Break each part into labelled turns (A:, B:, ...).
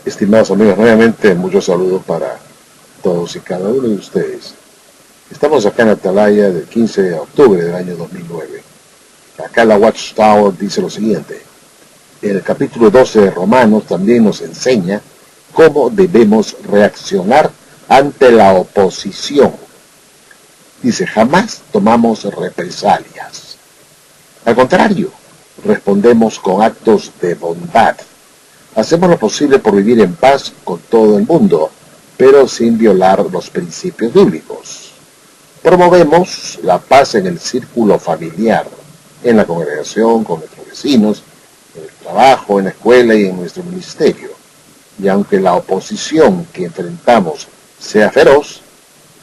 A: Estimados amigos, nuevamente muchos saludos para todos y cada uno de ustedes. Estamos acá en Atalaya del 15 de octubre del año 2009. Acá la Watchtower dice lo siguiente. El capítulo 12 de Romanos también nos enseña cómo debemos reaccionar ante la oposición. Dice, jamás tomamos represalias. Al contrario, respondemos con actos de bondad. Hacemos lo posible por vivir en paz con todo el mundo, pero sin violar los principios bíblicos. Promovemos la paz en el círculo familiar, en la congregación, con nuestros vecinos, en el trabajo, en la escuela y en nuestro ministerio. Y aunque la oposición que enfrentamos sea feroz,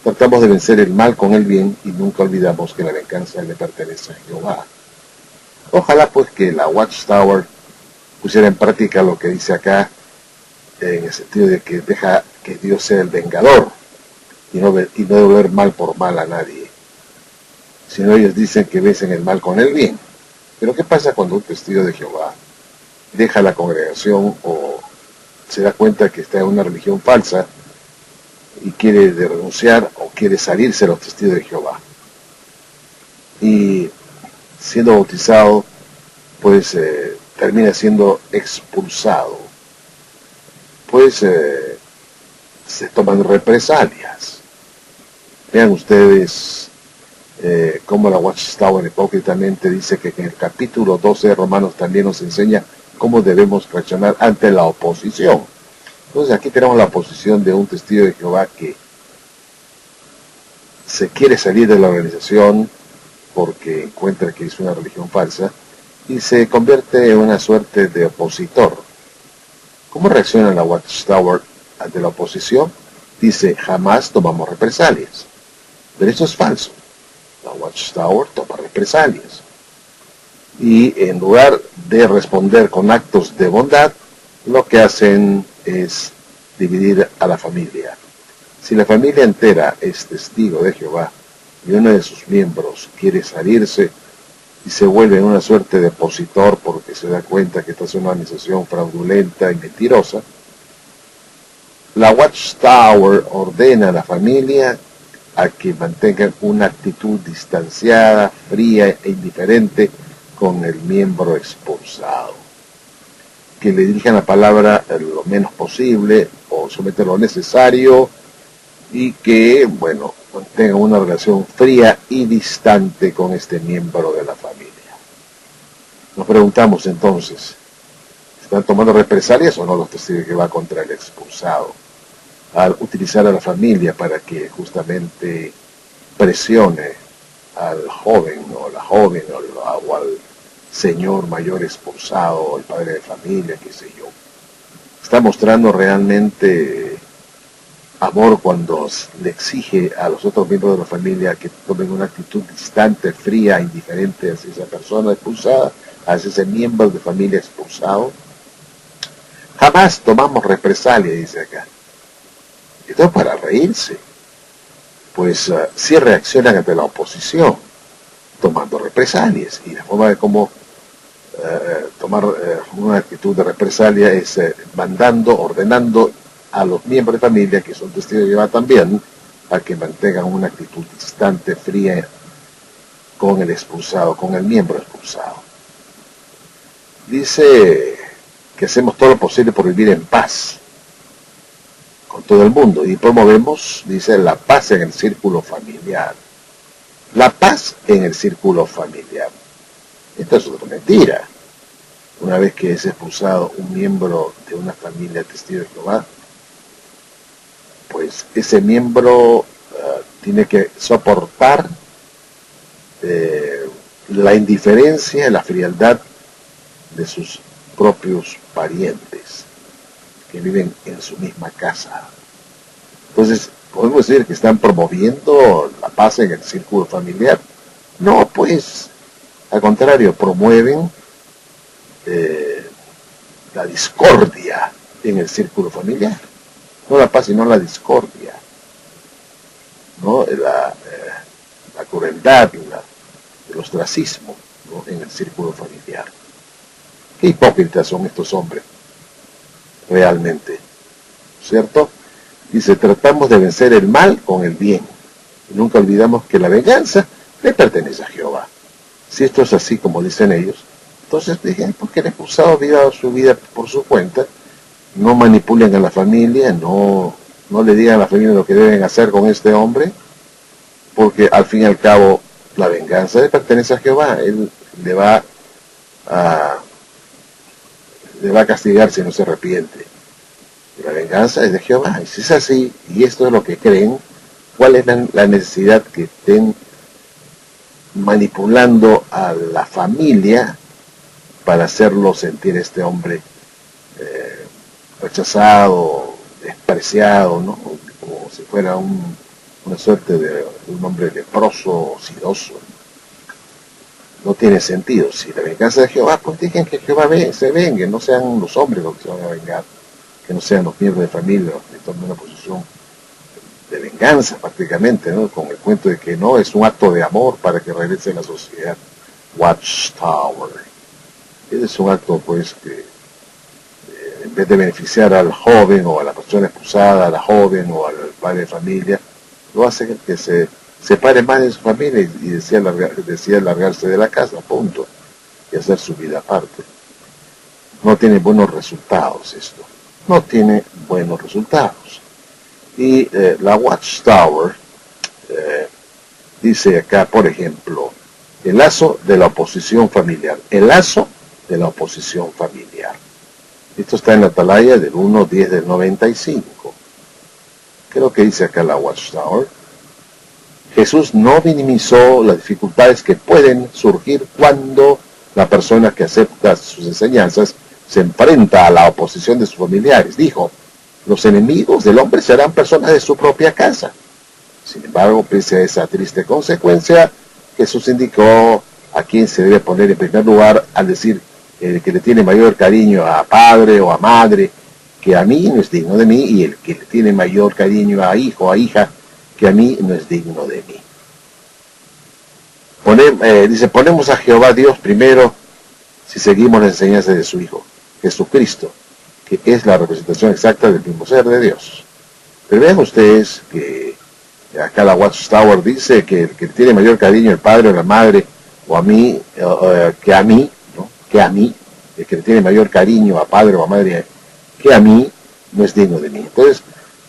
A: tratamos de vencer el mal con el bien y nunca olvidamos que la venganza le pertenece a Jehová. Ojalá pues que la Watchtower pusiera en práctica lo que dice acá, en el sentido de que deja que Dios sea el vengador y no devolver mal por mal a nadie. Sino ellos dicen que vencen el mal con el bien. Pero ¿qué pasa cuando un testigo de Jehová deja la congregación o se da cuenta que está en una religión falsa y quiere renunciar o quiere salirse de los testigos de Jehová? Y siendo bautizado, pues termina siendo expulsado. Pues se toman represalias. Vean ustedes cómo la Watchtower hipócritamente dice que en el capítulo 12 de Romanos también nos enseña cómo debemos reaccionar ante la oposición. Entonces aquí tenemos la oposición de un testigo de Jehová que se quiere salir de la organización porque encuentra que es una religión falsa y se convierte en una suerte de opositor. ¿Cómo reacciona la Watchtower ante la oposición? Dice, jamás tomamos represalias. Pero eso es falso. La Watchtower toma represalias. Y en lugar de responder con actos de bondad, lo que hacen es dividir a la familia. Si la familia entera es testigo de Jehová y uno de sus miembros quiere salirse y se vuelve una suerte de opositor porque se da cuenta que esta es una organización fraudulenta y mentirosa, la Watchtower ordena a la familia a que mantengan una actitud distanciada, fría e indiferente con el miembro expulsado. Que le dirijan la palabra lo menos posible o someten lo necesario y que, bueno, mantengan una relación fría y distante con este miembro de la familia. Nos preguntamos entonces, ¿están tomando represalias o no los testigos que va contra el expulsado? Al utilizar a la familia para que justamente presione al joven o a la joven o al señor mayor expulsado o al padre de familia, qué sé yo. Está mostrando realmente amor cuando le exige a los otros miembros de la familia que tomen una actitud distante, fría, indiferente hacia esa persona expulsada, hacia ese miembro de familia expulsado. Jamás tomamos represalia, dice acá. Esto es para reírse. Pues sí reaccionan ante la oposición, tomando represalias. Y la forma de cómo tomar una actitud de represalia es ordenando a los miembros de familia, que son testigos de Jehová también, a que mantengan una actitud distante, fría, con el expulsado, con el miembro expulsado. Dice que hacemos todo lo posible por vivir en paz con todo el mundo y promovemos, dice, la paz en el círculo familiar. La paz en el círculo familiar. Esto es otra mentira. Una vez que es expulsado un miembro de una familia testigo de Jehová, pues ese miembro tiene que soportar la indiferencia, la frialdad de sus propios parientes que viven en su misma casa. Entonces, podemos decir que están promoviendo la paz en el círculo familiar. No, pues, al contrario, promueven la discordia en el círculo familiar. No la paz, sino la discordia, ¿no? La crueldad, el ostracismo, ¿no? En el círculo familiar. Qué hipócritas son estos hombres, realmente, ¿cierto? Dice, tratamos de vencer el mal con el bien. Y nunca olvidamos que la venganza le pertenece a Jehová. Si esto es así como dicen ellos, entonces dije, ¿por qué el expulsado viva su vida por su cuenta? No manipulen a la familia, no le digan a la familia lo que deben hacer con este hombre, porque al fin y al cabo la venganza le pertenece a Jehová. Él le va a castigar si no se arrepiente. La venganza es de Jehová. Y si es así, y esto es lo que creen, ¿cuál es la necesidad que estén manipulando a la familia para hacerlo sentir este hombre rechazado, despreciado, ¿no? Como si fuera una suerte de un hombre leproso, sidoso? No tiene sentido. Si la venganza de Jehová, pues dejen que Jehová se vengue, no sean los hombres los que se van a vengar, que no sean los miembros de familia los que tomen una posición de venganza prácticamente, ¿no? Con el cuento de que no, es un acto de amor para que regrese a la sociedad. Watchtower. Ese es un acto, pues, que en vez de beneficiar al joven o a la persona expulsada, a la joven o al padre de familia, lo hace que se separe más de su familia y decida largarse de la casa, punto, y hacer su vida aparte. No tiene buenos resultados esto. No tiene buenos resultados. Y la Watchtower dice acá, por ejemplo, el lazo de la oposición familiar. El lazo de la oposición familiar. Esto está en la Atalaya del 1-10 del 95. ¿Qué es lo que dice acá la Watchtower? Jesús no minimizó las dificultades que pueden surgir cuando la persona que acepta sus enseñanzas se enfrenta a la oposición de sus familiares. Dijo, los enemigos del hombre serán personas de su propia casa. Sin embargo, pese a esa triste consecuencia, Jesús indicó a quién se debe poner en primer lugar al decir que le tiene mayor cariño a padre o a madre que a mí no es digno de mí, y el que le tiene mayor cariño a hijo o a hija que a mí no es digno de mí. Dice, ponemos a Jehová Dios primero si seguimos la enseñanza de su Hijo, Jesucristo, que es la representación exacta del mismo ser de Dios. Pero vean ustedes que acá la Watchtower dice que el que tiene mayor cariño al padre o la madre o a mí, que a mí, ¿no? Que a mí, el que tiene mayor cariño a padre o a madre que a mí, no es digno de mí. Entonces,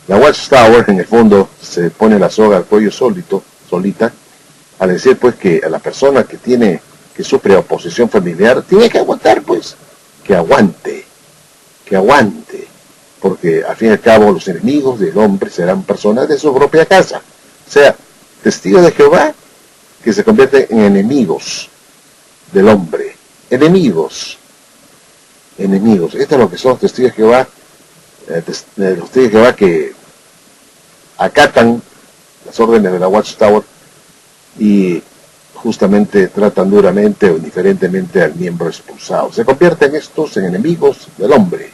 A: la Watchtower en el fondo se pone la soga al cuello solita, al decir pues que a la persona que sufre oposición familiar tiene que aguantar, pues, que aguante, porque al fin y al cabo los enemigos del hombre serán personas de su propia casa, o sea, testigos de Jehová que se convierten en enemigos del hombre, enemigos, esto es lo que son los testigos de Jehová, los testigos de Jehová que acatan las órdenes de la Watchtower y justamente tratan duramente o indiferentemente al miembro expulsado. Se convierten estos en enemigos del hombre,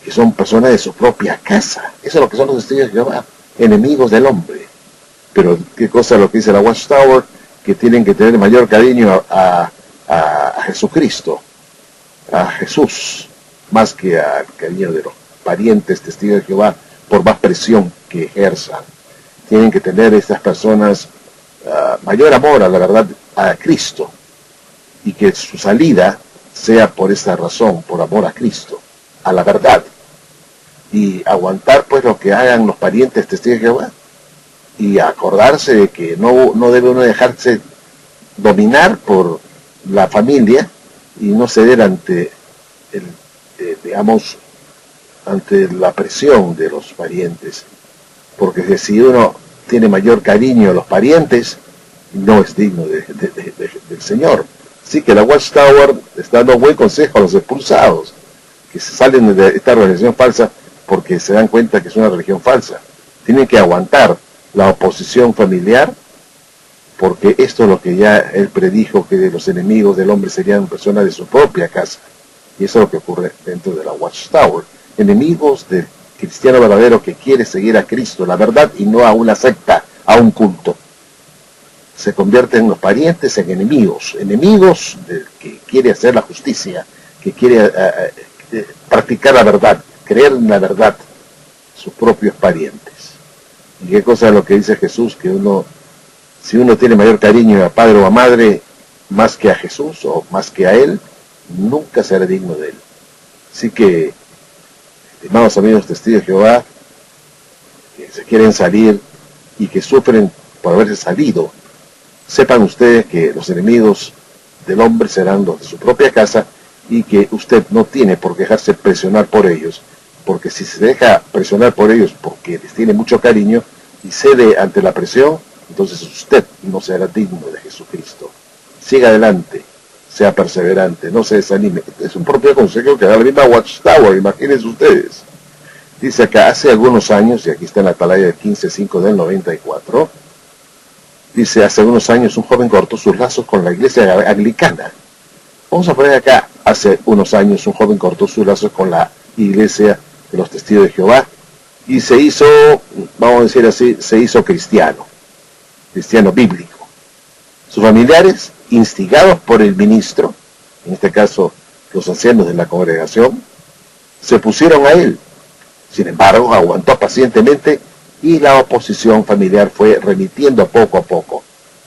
A: que son personas de su propia casa. Eso es lo que son los testigos de Jehová, enemigos del hombre. Pero qué cosa es lo que dice la Watchtower, que tienen que tener mayor cariño a Jesucristo, a Jesús, más que al cariño de los parientes testigos de Jehová, por más presión que ejerzan. Tienen que tener estas personas mayor amor a la verdad, a Cristo, y que su salida sea por esa razón, por amor a Cristo, a la verdad, y aguantar pues lo que hagan los parientes testigos de Jehová, y acordarse de que no debe uno dejarse dominar por la familia y no ceder ante ante la presión de los parientes, porque si uno tiene mayor cariño a los parientes, no es digno del Señor. Así que la Watchtower está dando buen consejo a los expulsados, que se salen de esta organización falsa porque se dan cuenta que es una religión falsa. Tienen que aguantar la oposición familiar, porque esto es lo que ya él predijo, que los enemigos del hombre serían personas de su propia casa. Y eso es lo que ocurre dentro de la Watchtower. Enemigos del cristiano verdadero que quiere seguir a Cristo, la verdad, y no a una secta, a un culto. Se convierten los parientes en enemigos, enemigos del que quiere hacer la justicia, que quiere practicar la verdad, creer en la verdad, sus propios parientes. ¿Y qué cosa es lo que dice Jesús? Que si uno tiene mayor cariño a padre o a madre más que a Jesús o más que a Él, nunca será digno de Él. Así que, estimados amigos testigos de Jehová, que se quieren salir y que sufren por haberse salido, sepan ustedes que los enemigos del hombre serán los de su propia casa y que usted no tiene por qué dejarse presionar por ellos, porque si se deja presionar por ellos porque les tiene mucho cariño y cede ante la presión, entonces usted no será digno de Jesucristo. Siga adelante, sea perseverante, no se desanime. Es un propio consejo que da la misma Watchtower, imagínense ustedes. Dice acá, hace algunos años, y aquí está en la atalaya del 15-5 del 94, dice, hace unos años un joven cortó sus lazos con la iglesia anglicana. Vamos a poner acá, hace unos años un joven cortó sus lazos con la iglesia de los testigos de Jehová y se hizo, vamos a decir así, se hizo cristiano bíblico. Sus familiares, instigados por el ministro, en este caso los ancianos de la congregación, se pusieron a él. Sin embargo, aguantó pacientemente y la oposición familiar fue remitiendo poco a poco.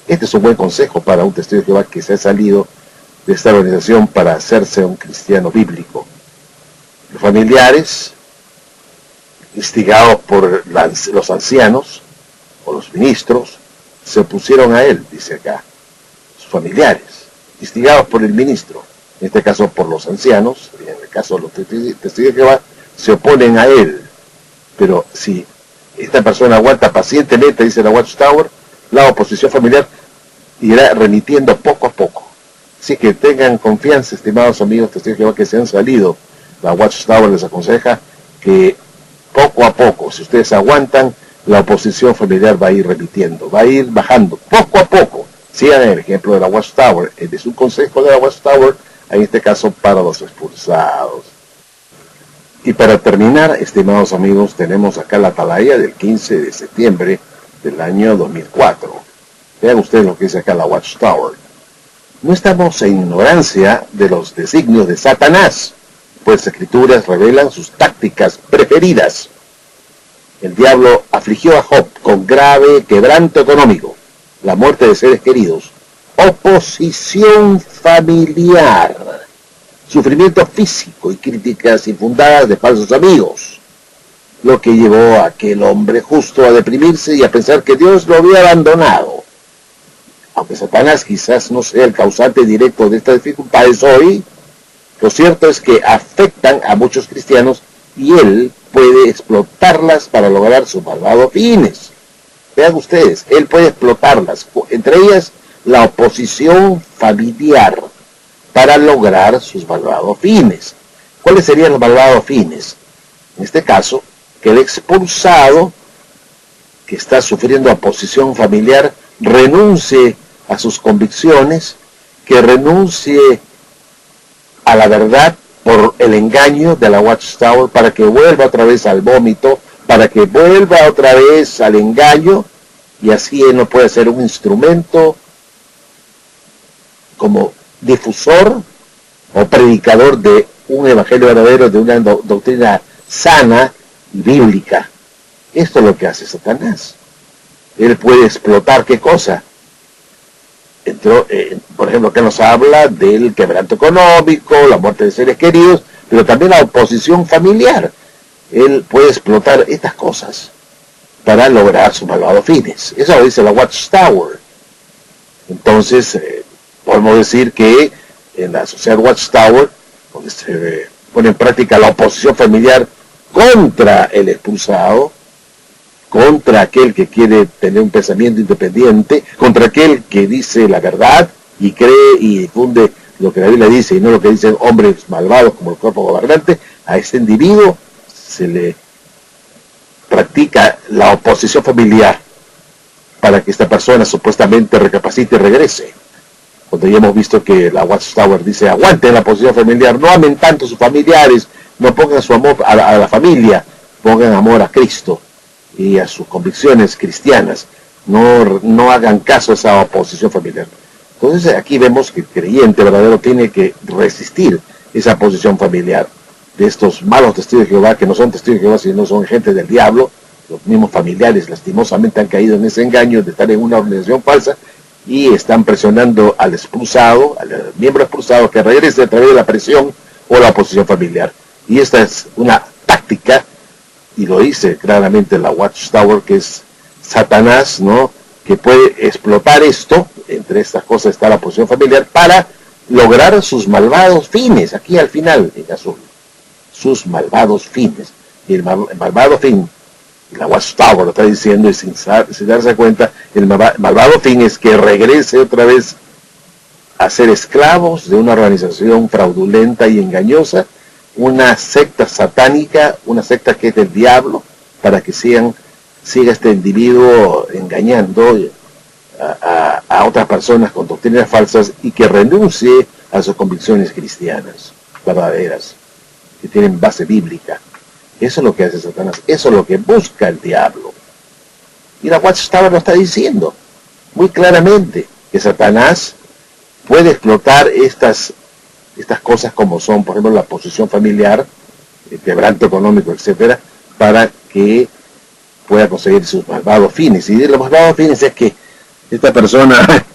A: Este es un buen consejo para un testigo de Jehová que se ha salido de esta organización para hacerse un cristiano bíblico. Los familiares, instigados por los ancianos o los ministros, se opusieron a él, dice acá. Sus familiares, instigados por el ministro, en este caso por los ancianos, en el caso de los testigos de Jehová, se oponen a él. Pero si esta persona aguanta pacientemente, dice la Watchtower, la oposición familiar irá remitiendo poco a poco. Así que tengan confianza, estimados amigos testigos de Jehová que se han salido. La Watchtower les aconseja que poco a poco, si ustedes aguantan, la oposición familiar va a ir remitiendo, va a ir bajando, poco a poco. Sigan el ejemplo de la Watchtower. Es un consejo de la Watchtower, en este caso para los expulsados. Y para terminar, estimados amigos, tenemos acá la atalaya del 15 de septiembre del año 2004. Vean ustedes lo que dice acá la Watchtower. No estamos en ignorancia de los designios de Satanás, pues las escrituras revelan sus tácticas preferidas. El diablo afligió a Job con grave quebranto económico, la muerte de seres queridos, oposición familiar, sufrimiento físico y críticas infundadas de falsos amigos, lo que llevó a aquel hombre justo a deprimirse y a pensar que Dios lo había abandonado. Aunque Satanás quizás no sea el causante directo de estas dificultades hoy, lo cierto es que afectan a muchos cristianos y él puede explotarlas para lograr sus malvados fines. Vean ustedes, él puede explotarlas, entre ellas la oposición familiar, para lograr sus malvados fines. ¿Cuáles serían los malvados fines? En este caso, que el expulsado, que está sufriendo oposición familiar, renuncie a sus convicciones, que renuncie a la verdad por el engaño de la Watchtower, para que vuelva otra vez al vómito, para que vuelva otra vez al engaño, y así él no puede ser un instrumento como difusor o predicador de un evangelio verdadero, de una doctrina sana y bíblica. Esto es lo que hace Satanás. Él puede explotar ¿qué cosa? Por ejemplo, que nos habla del quebranto económico, la muerte de seres queridos, pero también la oposición familiar. Él puede explotar estas cosas para lograr sus malvados fines. Eso lo dice la Watchtower. Entonces, podemos decir que en la sociedad Watchtower, donde se pone en práctica la oposición familiar contra el expulsado, contra aquel que quiere tener un pensamiento independiente, contra aquel que dice la verdad y cree y difunde lo que la Biblia dice y no lo que dicen hombres malvados como el cuerpo gobernante. A este individuo se le practica la oposición familiar para que esta persona supuestamente recapacite y regrese. Cuando ya hemos visto que la Watchtower dice, aguanten la oposición familiar, no amen tanto a sus familiares, no pongan su amor a la familia, pongan amor a Cristo y a sus convicciones cristianas, no hagan caso a esa oposición familiar. Entonces aquí vemos que el creyente verdadero tiene que resistir esa oposición familiar de estos malos testigos de Jehová, que no son testigos de Jehová, sino son gente del diablo. Los mismos familiares lastimosamente han caído en ese engaño de estar en una organización falsa y están presionando al expulsado, al miembro expulsado, que regrese a través de la presión o la oposición familiar. Y esta es una táctica, y lo dice claramente la Watchtower, que es Satanás, ¿no?, que puede explotar esto. Entre estas cosas está la oposición familiar, para lograr sus malvados fines, aquí al final, en azul, sus malvados fines. Y el malvado fin, la Watchtower lo está diciendo, y sin darse cuenta, el malvado fin es que regrese otra vez a ser esclavos de una organización fraudulenta y engañosa, una secta satánica, una secta que es del diablo, para que siga este individuo engañando a otras personas con doctrinas falsas y que renuncie a sus convicciones cristianas verdaderas, que tienen base bíblica. Eso es lo que hace Satanás, eso es lo que busca el diablo. Y la Watchtower lo está diciendo muy claramente, que Satanás puede explotar estas cosas como son, por ejemplo, la posición familiar, el quebranto económico, etcétera, para que pueda conseguir sus malvados fines. Y de los malvados fines es que esta persona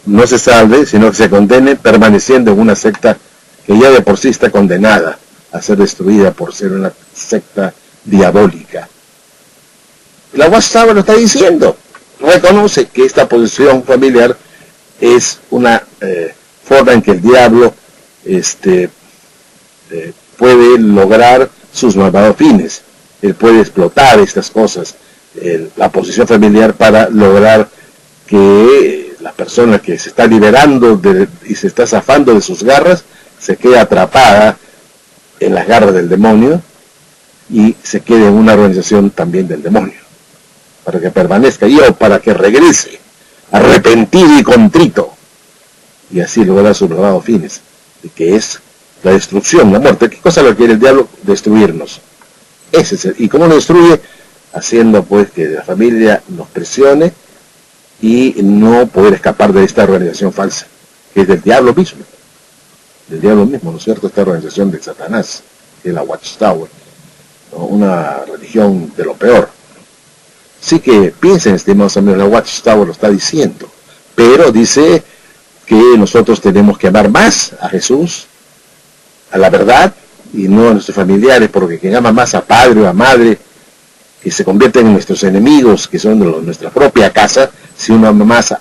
A: no se salve, sino que se condene permaneciendo en una secta que ya de por sí está condenada a ser destruida por ser una secta diabólica. La Watchtower lo está diciendo, reconoce que esta posición familiar es una forma en que el diablo puede lograr sus malvados fines. Él puede explotar estas cosas, la posición familiar, para lograr que la persona que se está liberando y se está zafando de sus garras se quede atrapada en las garras del demonio y se quede en una organización también del demonio, para que permanezca o para que regrese arrepentido y contrito, y así lograr sus malvados fines, que es la destrucción, la muerte. ¿Qué cosa lo quiere el diablo? Destruirnos. Ese es ¿Y cómo lo destruye? Haciendo pues que la familia nos presione y no poder escapar de esta organización falsa, que es del diablo mismo, ¿no es cierto? Esta organización de Satanás, que es la Watchtower, ¿no? Una religión de lo peor. Así que piensen, estimados amigos, la Watchtower lo está diciendo, pero dice que nosotros tenemos que amar más a Jesús, a la verdad, y no a nuestros familiares, porque quien ama más a padre o a madre, que se convierten en nuestros enemigos, que son de nuestra propia casa, si uno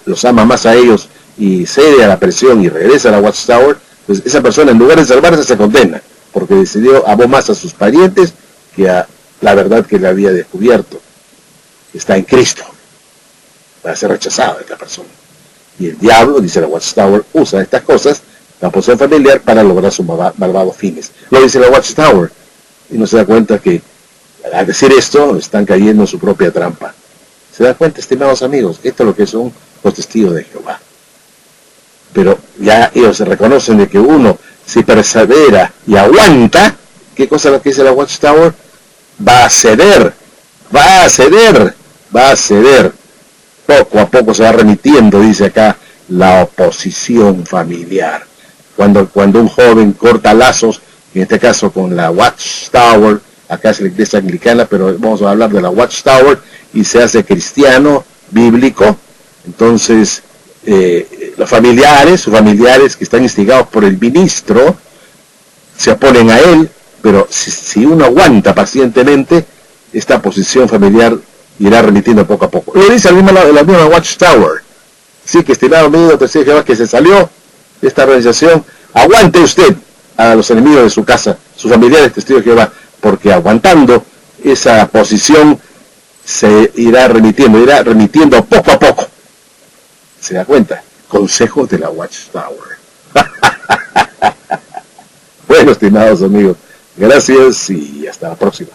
A: los ama más a ellos y cede a la presión y regresa a la Watchtower, pues esa persona, en lugar de salvarse, se condena, porque amó más a sus parientes que a la verdad que le había descubierto, que está en Cristo. Va a ser rechazada esta persona. Y el diablo, dice la Watchtower, usa estas cosas, la posición familiar, para lograr sus malvados fines. Lo dice la Watchtower, y no se da cuenta que al decir esto están cayendo en su propia trampa. ¿Se da cuenta, estimados amigos? Esto es lo que son los testigos de Jehová. Pero ya ellos se reconocen de que uno, si persevera y aguanta, ¿qué cosa es lo que dice la Watchtower? Va a ceder. Poco a poco se va remitiendo, dice acá, la oposición familiar. Cuando un joven corta lazos, en este caso con la Watchtower, acá es la iglesia anglicana, pero vamos a hablar de la Watchtower, y se hace cristiano, bíblico, entonces sus familiares que están instigados por el ministro, se oponen a él, pero si uno aguanta pacientemente, esta posición familiar irá remitiendo poco a poco. Lo dice la misma Watchtower. Así que, estimado amigo testigo de Jehová que se salió de esta organización, aguante usted a los enemigos de su casa, sus familiares testigos de Jehová, porque aguantando esa posición se irá remitiendo poco a poco. ¿Se da cuenta? Consejos de la Watchtower. Bueno, estimados amigos, gracias y hasta la próxima.